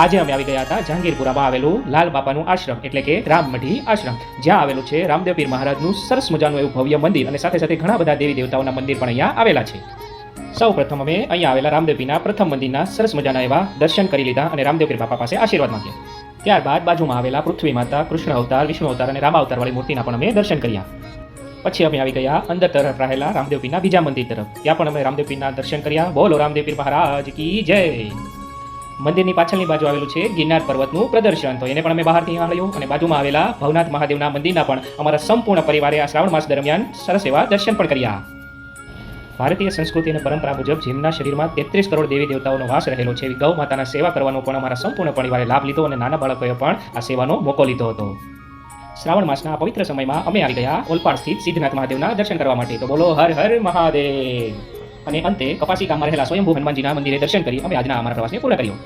આજે અમે આવી ગયા હતા જહાંગીરપુરામાં આવેલું લાલ બાપાનું આશ્રમ એટલે કે રામમઢી આશ્રમ, જ્યાં આવેલું છે રામદેવ પીર મહારાજનું સરસ મજાનું એવું ભવ્ય મંદિર અને સાથે સાથે ઘણા બધા દેવી દેવતાઓના મંદિર પણ અહીંયા આવેલા છે. સૌ પ્રથમ અમે અહીંયા આવેલા રામદેવ પીરના પ્રથમ મંદિરના સરસ મજાના એવા દર્શન કરી લીધા અને રામદેવ પીર બાપા પાસે આશીર્વાદ માંગ્યા. ત્યારબાદ બાજુમાં આવેલા પૃથ્વી માતા, કૃષ્ણ અવતાર, વિષ્ણુ અવતાર અને રામ અવતાર વાળી મૂર્તિના પણ અમે દર્શન કર્યા. પછી અમે આવી ગયા અંદર તરફ રહેલા રામદેવ પીરના બીજા મંદિર તરફ. ત્યાં પણ અમે રામદેવ પીરના દર્શન કર્યા. બોલો રામદેવ પીર મહારાજ કી જય. મંદિરની પાછળની બાજુ આવેલું છે ગિરનાર પર્વતનું પ્રદર્શન, તો એને પણ અમે બહારથી નિહાળ્યું. અને બાજુમાં આવેલા ભવનાથ મહાદેવના મંદિરના પણ અમારા સંપૂર્ણ પરિવારે આ શ્રાવણ માસ દરમિયાન સરસ એવા દર્શન પણ કર્યા. ભારતીય સંસ્કૃતિ અને પરંપરા મુજબ જેમના શરીરમાં 33 કરોડ દેવી દેવતાઓનો વાસ રહેલો છે, એવી ગૌ માતાના સેવા કરવાનો પણ અમારા સંપૂર્ણ પરિવારે લાભ લીધો અને નાના બાળકોએ પણ આ સેવાનો મોકો લીધો હતો. શ્રાવણ માસના આ પવિત્ર સમયમાં અમે આવી ગયા ઓલપાડ સ્થિત સિદ્ધનાથ મહાદેવના દર્શન કરવા માટે. તો બોલો હર હર મહાદેવ. અને અંતે કપાસી ગામમાં રહેલા સ્વયંભૂ હનુમાનજીના મંદિરે દર્શન કરી અમે આજના અમારા પ્રવાસને પૂર્ણ કર્યો.